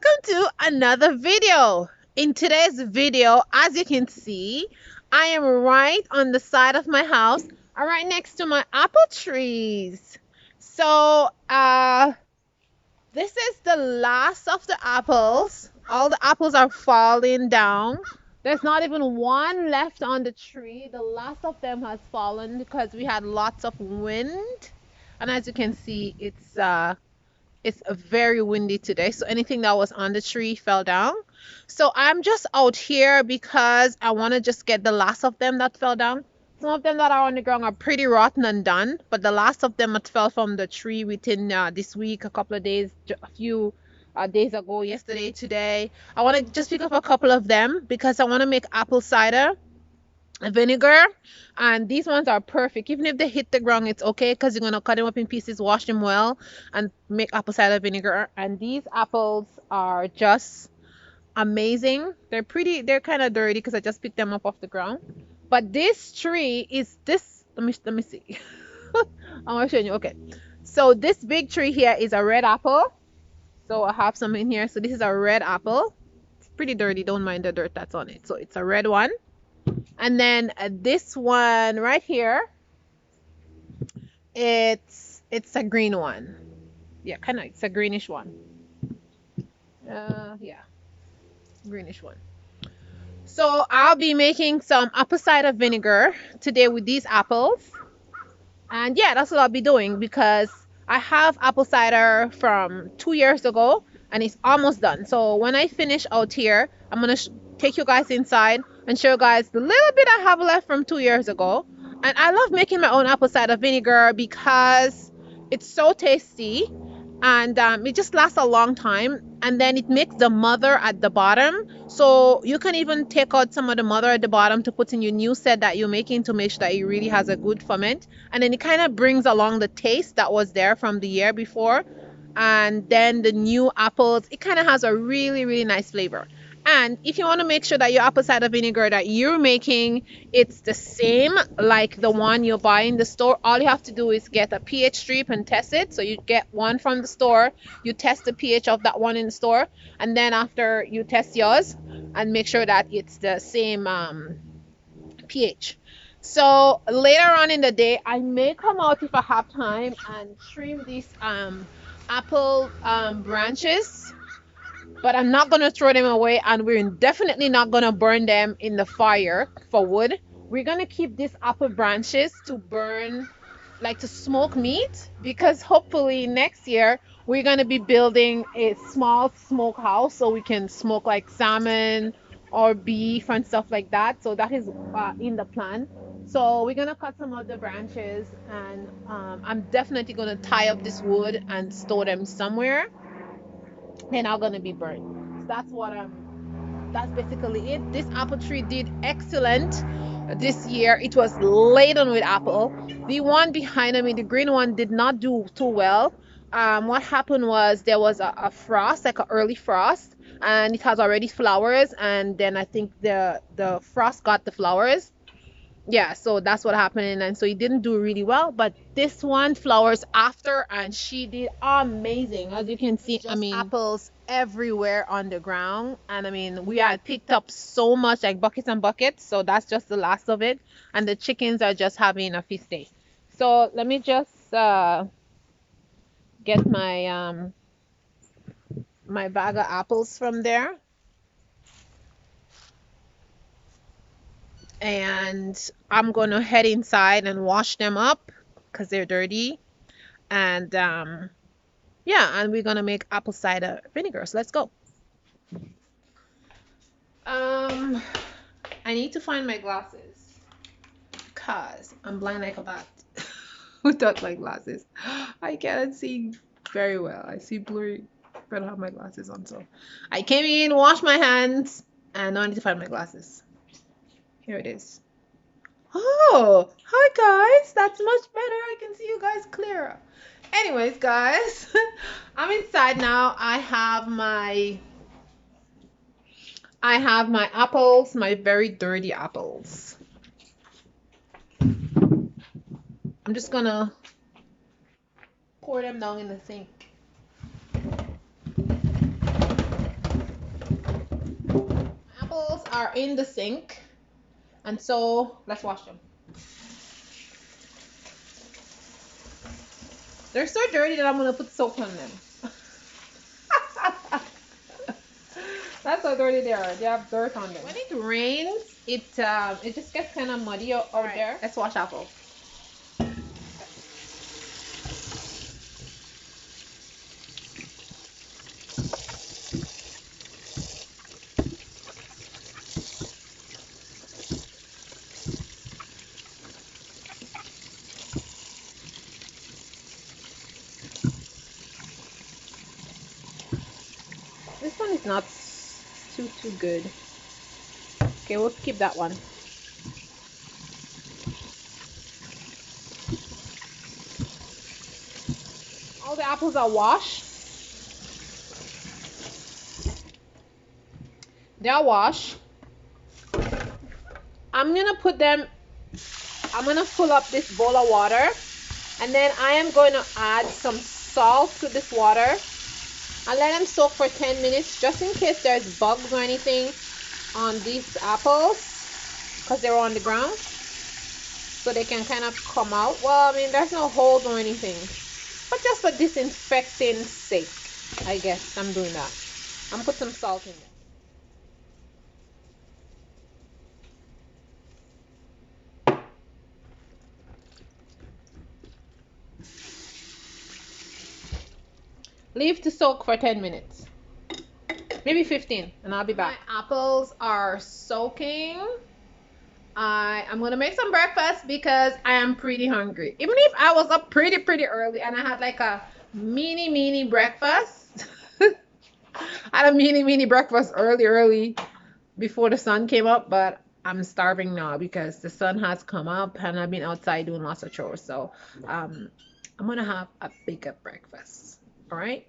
welcome to another video. In today's video, as you can see, I am right on the side of my house, right next to my apple trees. So, this is the last of the apples. All the apples are falling down. There's not even one left on the tree. The last of them has fallen because we had lots of wind. And as you can see, it's very windy today, so anything that was on the tree fell down. So I'm just out here because I want to just get the last of them that fell down. Some of them that are on the ground are pretty rotten and done, but the last of them that fell from the tree within this week, a couple of days, a few days ago, yesterday, today. I want to just pick up a couple of them because I want to make apple cider vinegar, and these ones are perfect. Even if they hit the ground, it's okay because you're going to cut them up in pieces, wash them well, and make apple cider vinegar. And these apples are just amazing. They're kind of dirty because I just picked them up off the ground, but this tree is this. Let me see. I'm gonna show you. Okay, so this big tree here is a red apple. So I have some in here. So this is a red apple. It's pretty dirty, don't mind the dirt that's on it. So it's a red one. And then this one right here, it's a green one. Yeah, kind of. It's a greenish one. Yeah, greenish one. So I'll be making some apple cider vinegar today with these apples. And yeah, that's what I'll be doing because I have apple cider from 2 years ago and it's almost done. So when I finish out here, I'm gonna take you guys inside and show you guys the little bit I have left from 2 years ago. And I love making my own apple cider vinegar because it's so tasty and it just lasts a long time. And then it makes the mother at the bottom. So you can even take out some of the mother at the bottom to put in your new set that you're making to make sure that it really has a good ferment. And then it kind of brings along the taste that was there from the year before. And then the new apples, it kind of has a really, really nice flavor. And if you want to make sure that your apple cider vinegar that you're making, it's the same like the one you buy in the store, all you have to do is get a pH strip and test it. So you get one from the store, you test the pH of that one in the store, and then after you test yours and make sure that it's the same pH. So later on in the day, I may come out if I have time and trim these apple branches, but I'm not gonna throw them away, and we're definitely not gonna burn them in the fire for wood. We're gonna keep these apple branches to burn, like to smoke meat, because hopefully next year we're gonna be building a small smokehouse so we can smoke like salmon or beef and stuff like that. So that is in the plan. So we're gonna cut some of the branches, and I'm definitely gonna tie up this wood and store them somewhere. They're not gonna be burned. So that's basically it. This apple tree did excellent this year. It was laden with apple. The one behind me, the green one, did not do too well. What happened was there was a frost, like an early frost, and it has already flowers, and then I think the frost got the flowers. Yeah, so that's what happened, and so he didn't do really well, but this one flowers after, and she did amazing. As you can see, I mean, apples everywhere on the ground, and I mean, we had picked up so much, like buckets and buckets. So that's just the last of it, and the chickens are just having a feast day. So let me just get my bag of apples from there, and I'm gonna head inside and wash them up because they're dirty. And yeah, and we're gonna make apple cider vinegar. So let's go. Um, I need to find my glasses because I'm blind like a bat without my glasses. I cannot see very well. I see blurry, but I don't have my glasses on. So I came in, washed my hands, and now I need to find my glasses. Here it is. Oh, hi guys. That's much better. I can see you guys clearer. Anyways, guys, I'm inside now. I have my apples, my very dirty apples. I'm just gonna pour them down in the sink. are in the sink, and so let's wash them. They're so dirty that I'm gonna put soap on them. That's how dirty they are. They have dirt on them. When it rains, it just gets kind of muddy out there. Let's wash apples. This one is not too good. Okay, we'll keep that one. All the apples are washed. They are washed. I'm gonna fill up this bowl of water, and then I am going to add some salt to this water and let them soak for 10 minutes just in case there's bugs or anything on these apples, because they were on the ground, so they can kind of come out. Well, I mean, there's no holes or anything, but just for disinfecting sake, I guess I'm doing that. I'm gonna put some salt in there. Leave to soak for 10 minutes, maybe 15, and I'll be back. My apples are soaking. I'm gonna make some breakfast because I am pretty hungry. Even if I was up pretty early and I had like a mini breakfast. I had a mini breakfast early before the sun came up, but I'm starving now because the sun has come up and I've been outside doing lots of chores. So I'm gonna have a bigger breakfast. All right,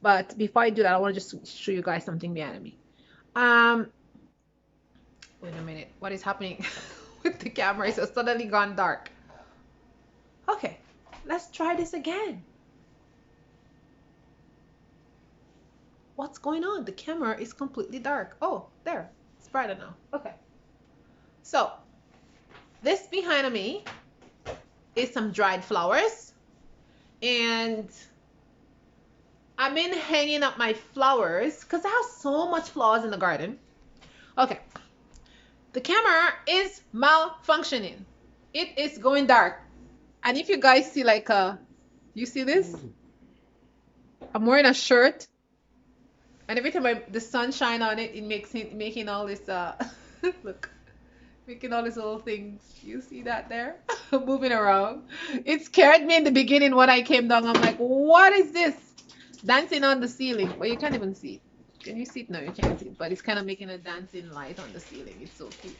but before I do that, I want to just show you guys something behind me. Wait a minute, what is happening with the camera? It's suddenly gone dark. Okay, let's try this again. What's going on? The camera is completely dark. Oh, there, it's brighter now. Okay, so this behind me is some dried flowers, and I've been hanging up my flowers because I have so much flowers in the garden. Okay, the camera is malfunctioning. It is going dark, and if you guys see like you see this? I'm wearing a shirt, and every time the sun shine on it, it makes it making all this look, making all these little things. You see that there? Moving around. It scared me in the beginning when I came down. I'm like, what is this? Dancing on the ceiling. Well, you can't even see it. Can you see it? No, you can't see it. But it's kind of making a dancing light on the ceiling. It's so cute.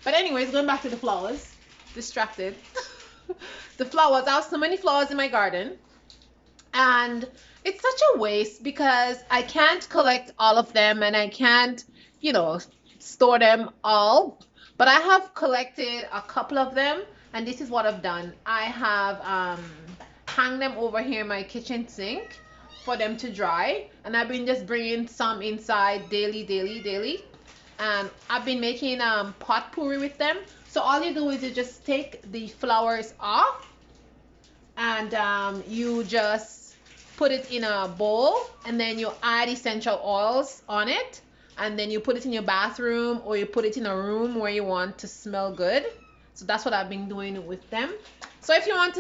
But anyways, going back to the flowers. Distracted. The flowers. I have so many flowers in my garden. And it's such a waste because I can't collect all of them and I can't, you know, store them all. But I have collected a couple of them. And this is what I've done. I have hung them over here in my kitchen sink for them to dry, and I've been just bringing some inside daily, and I've been making potpourri with them. So all you do is you just take the flowers off, and you just put it in a bowl, and then you add essential oils on it, and then you put it in your bathroom or you put it in a room where you want to smell good. So that's what I've been doing with them. So if you want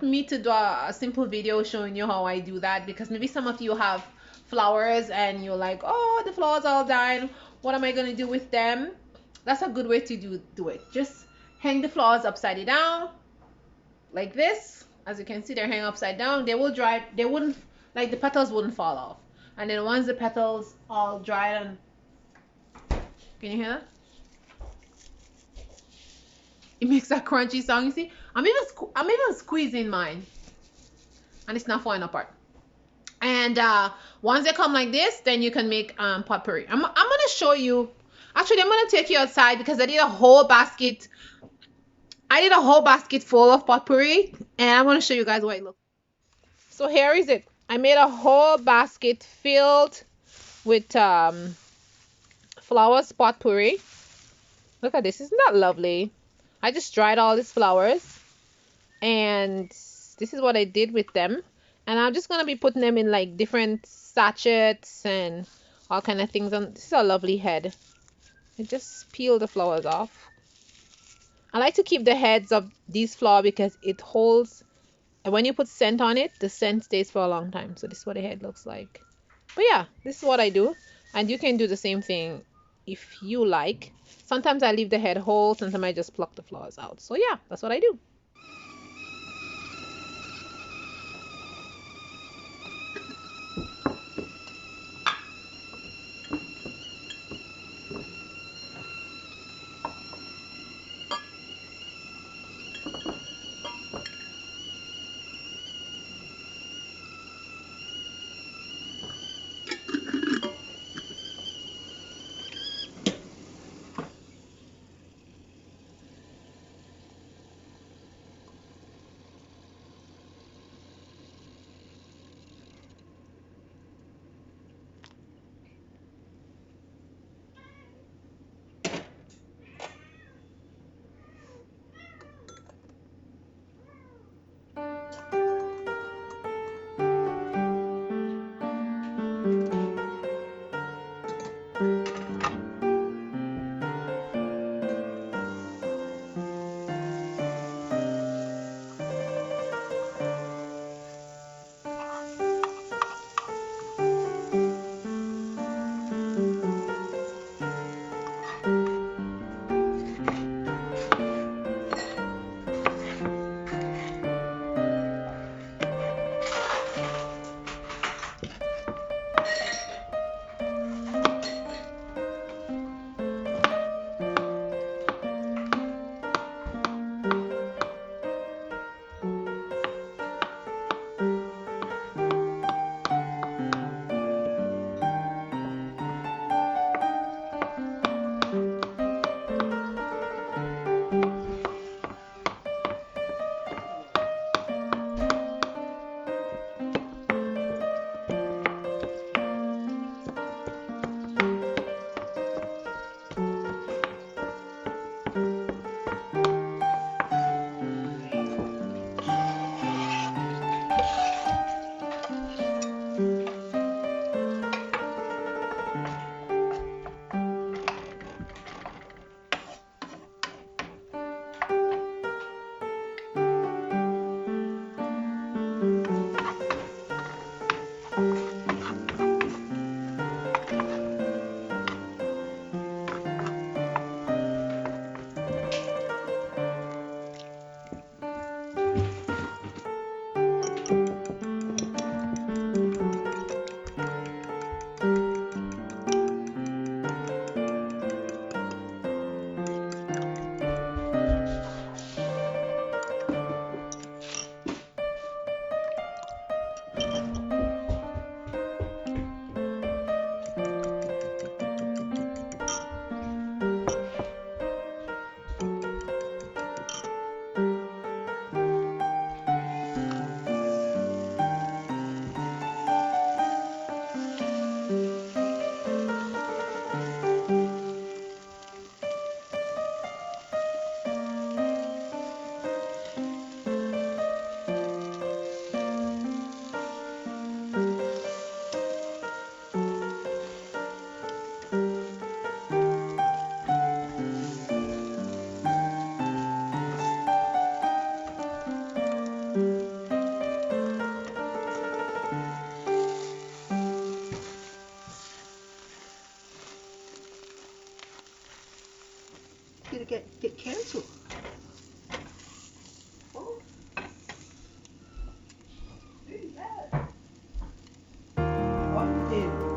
me to do a simple video showing you how I do that, because maybe some of you have flowers and you're like, oh, the flowers all dying, what am I going to do with them? That's a good way to do it. Just hang the flowers upside down like this. As you can see, they're hanging upside down. They will dry. They wouldn't, like, the petals wouldn't fall off. And then once the petals all dry, and can you hear that? It makes a crunchy sound. You see, I'm even squeezing mine, and it's not falling apart. And once they come like this, then you can make potpourri. I'm gonna show you. Actually, I'm gonna take you outside because I did a whole basket. I did a whole basket full of potpourri, and I'm gonna show you guys what it looks. So here is it. I made a whole basket filled with flowers potpourri. Look at this. Isn't that lovely? I just dried all these flowers, and this is what I did with them. And I'm just gonna be putting them in like different sachets and all kind of things. And this is a lovely head. I just peel the flowers off. I like to keep the heads of these flowers because it holds, and when you put scent on it, the scent stays for a long time. So this is what the head looks like. But yeah, this is what I do. And you can do the same thing if you like. Sometimes I leave the head whole, sometimes I just pluck the flowers out. So yeah, that's what I do. Did it get cancelled? Oh, pretty bad. Oh, you did.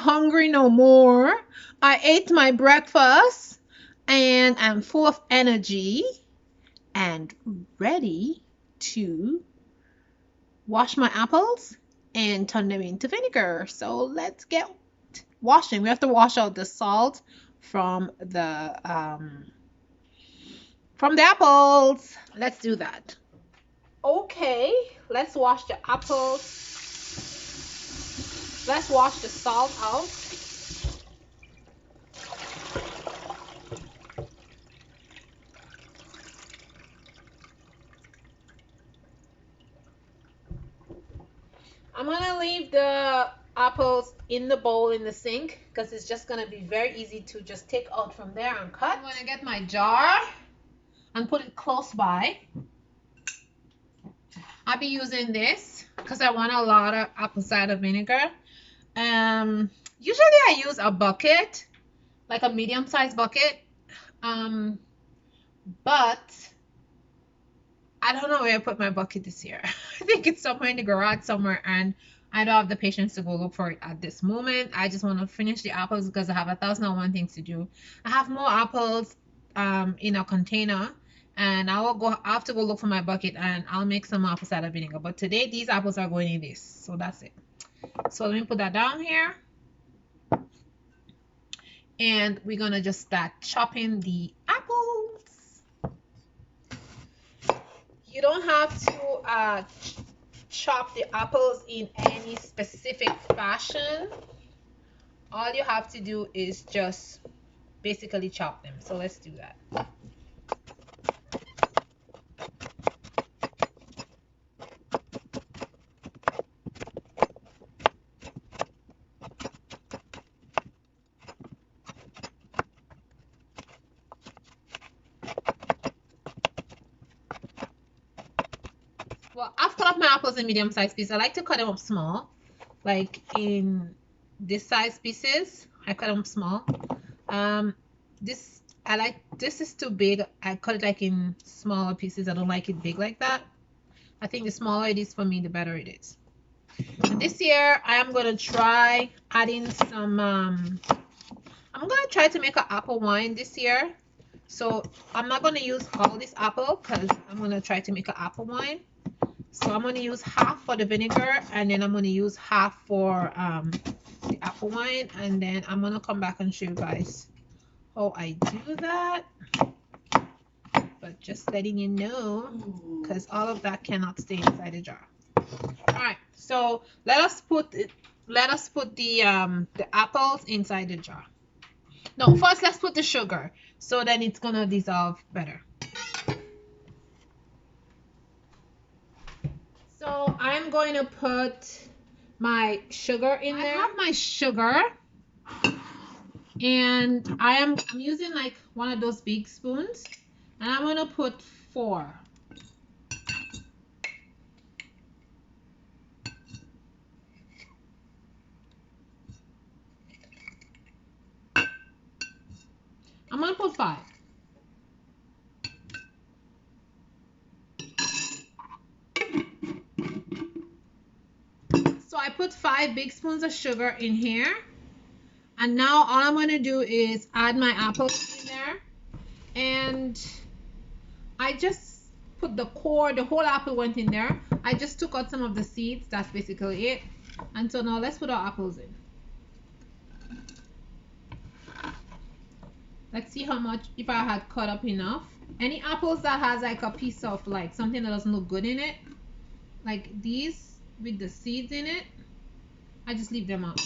hungry no more. I ate my breakfast and I'm full of energy and ready to wash my apples and turn them into vinegar. So let's get washing. We have to wash out the salt from the apples. Let's do that. Okay, let's wash the apples. Let's wash the salt out. I'm gonna leave the apples in the bowl in the sink because it's just gonna be very easy to just take out from there and cut. I'm gonna get my jar and put it close by. I'll be using this because I want a lot of apple cider vinegar. Usually I use a bucket, like a medium-sized bucket. But I don't know where I put my bucket this year. I think it's somewhere in the garage somewhere, and I don't have the patience to go look for it at this moment. I just want to finish the apples because I have 1,001 things to do. I have more apples in a container, and I have to go look for my bucket, and I'll make some apple cider vinegar. But today these apples are going in this, so that's it. So let me put that down here, and we're gonna just start chopping the apples. You don't have to chop the apples in any specific fashion. All you have to do is just basically chop them. So let's do that. Well, I've cut up my apples in medium-sized pieces. I like to cut them up small, like in this size pieces. I cut them small. This is too big. I cut it like in smaller pieces. I don't like it big like that. I think the smaller it is for me, the better it is. And this year, I am gonna try adding some. I'm gonna try to make an apple wine this year. So I'm not gonna use all this apple because I'm gonna try to make an apple wine. So I'm going to use half for the vinegar, and then I'm going to use half for the apple wine, and then I'm going to come back and show you guys how I do that. But just letting you know, because all of that cannot stay inside the jar. All right, so let us put the apples inside the jar. No, first let's put the sugar, so then it's going to dissolve better. So I'm going to put my sugar in there. I have my sugar, and I'm using like one of those big spoons, and I'm going to put 4. I'm going to put 5. So I put 5 big spoons of sugar in here, and now all I'm going to do is add my apples in there, and I just put the core. The whole apple went in there. I just took out some of the seeds. That's basically it. And so now let's put our apples in. Let's see how much, if I had cut up enough. Any apples that has like a piece of like something that doesn't look good in it, like these with the seeds in it, I just leave them out.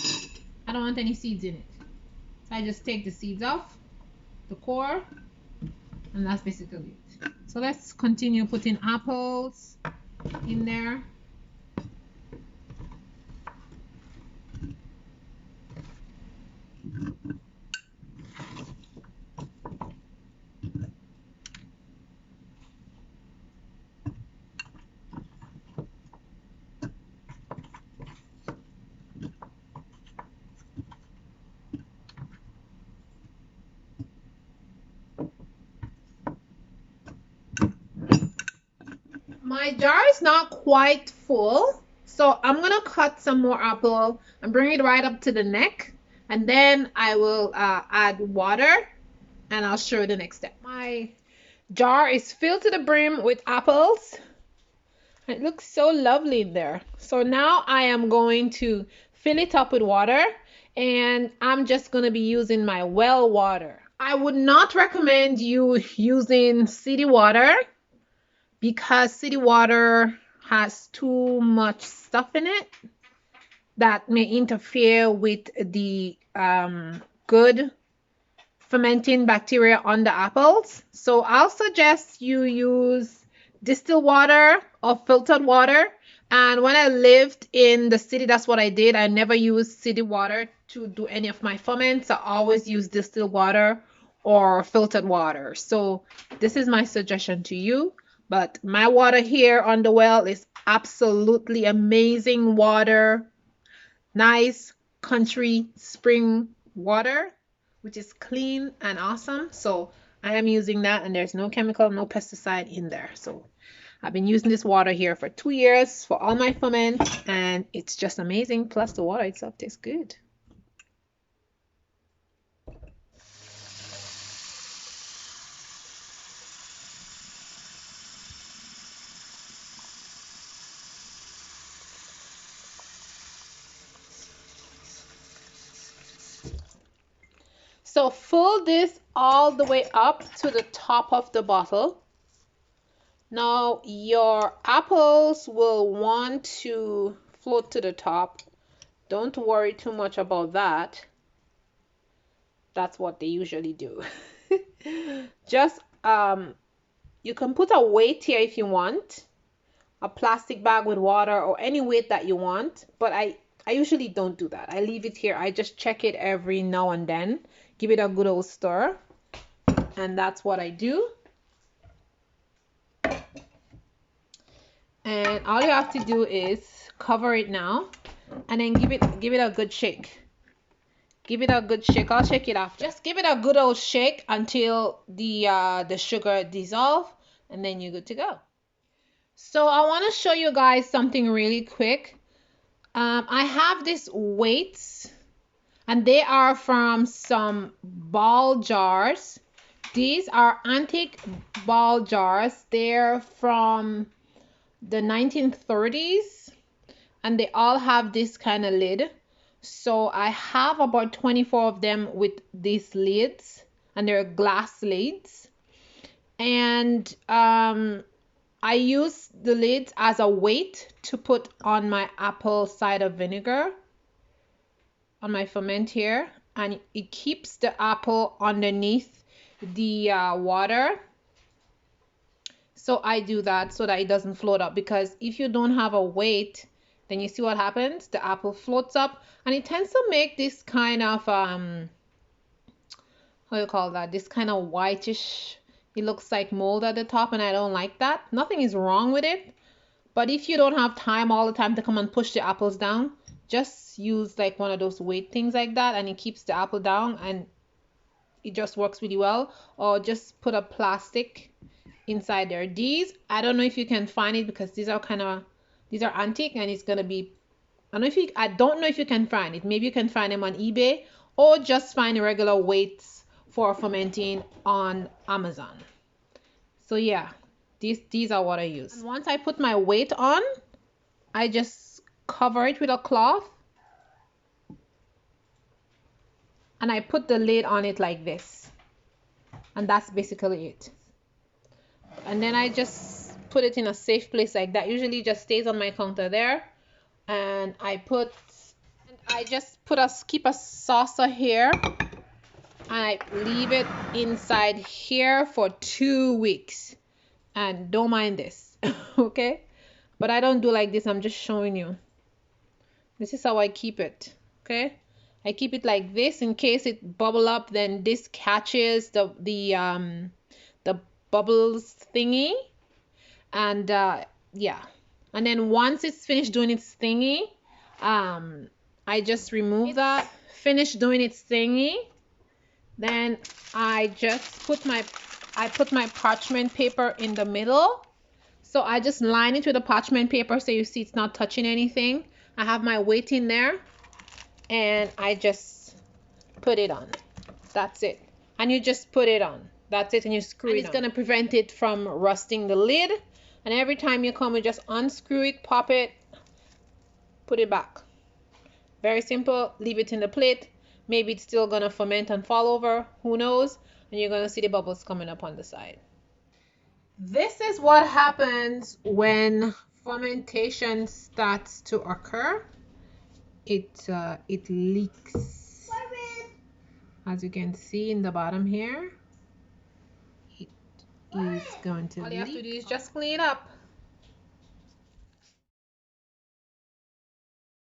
I don't want any seeds in it. So I just take the seeds off, the core, and that's basically it. So let's continue putting apples in there. My jar is not quite full, so I'm gonna cut some more apple and bring it right up to the neck, And then I will add water, and I'll show you the next step. My jar is filled to the brim with apples. It looks so lovely in there. So now I am going to fill it up with water, and I'm just going to be using my well water. I would not recommend you using city water because city water has too much stuff in it that may interfere with the good fermenting bacteria on the apples. So I'll suggest you use distilled water or filtered water. And when I lived in the city, that's what I did. I never used city water to do any of my ferments. I always use distilled water or filtered water. So this is my suggestion to you. But my water here on the well is absolutely amazing water. Nice country spring water, which is clean and awesome. So I am using that, and there's no chemical, no pesticide in there. So I've been using this water here for 2 years for all my ferments, and it's just amazing. Plus the water itself tastes good. So fill this all the way up to the top of the bottle. Now your apples will want to float to the top. Don't worry too much about that. That's what they usually do. Just you can put a weight here if you want, a plastic bag with water or any weight that you want, but I usually don't do that. I leave it here. I just check it every now and then, give it a good old stir, and that's what I do. And all you have to do is cover it now, and then give it a good shake. Give it a good shake. I'll shake it after. Just give it a good old shake until the sugar dissolve, and then you're good to go. So I want to show you guys something really quick. I have these weights, and they are from some ball jars. These are antique ball jars. They're from the 1930s, and they all have this kind of lid. So I have about 24 of them with these lids, and they're glass lids. And I use the lids as a weight to put on my apple cider vinegar on my ferment here, and it keeps the apple underneath the water. So I do that so that it doesn't float up, because if you don't have a weight, then you see what happens. The apple floats up, and it tends to make this kind of how do you call that? This kind of whitish. It looks like mold at the top, and I don't like that. Nothing is wrong with it, but if you don't have time all the time to come and push the apples down, just use like one of those weight things like that, and it keeps the apple down, and it just works really well. Or just put a plastic inside there. These, I don't know if you can find it, because these are antique, and it's gonna be, I don't know if you can find it. Maybe you can find them on eBay, or just find regular weights for fermenting on Amazon. So yeah, these are what I use. And once I put my weight on, I just cover it with a cloth, and I put the lid on it like this, and that's basically it. And then I just put it in a safe place like that. Usually it just stays on my counter there, and I just keep a saucer here, and I leave it inside here for 2 weeks. And don't mind this. Okay, but I don't do like this. I'm just showing you. This is how I keep it. Okay, I keep it like this in case it bubble up, then this catches the bubbles thingy. And yeah, and then once it's finished doing its thingy, I just remove that. Finish doing its thingy, then I just put my parchment paper in the middle. So I just line it with the parchment paper, so you see it's not touching anything. I have my weight in there, and I just put it on. That's it. And you just put it on. That's it, and you screw it on. And it's gonna prevent it from rusting the lid. And every time you come, you just unscrew it, pop it, put it back. Very simple. Leave it in the plate. Maybe it's still gonna ferment and fall over. Who knows? And you're gonna see the bubbles coming up on the side. This is what happens when fermentation starts to occur. It leaks. As you can see in the bottom here, it is going to leak. All you have to do is just clean it up.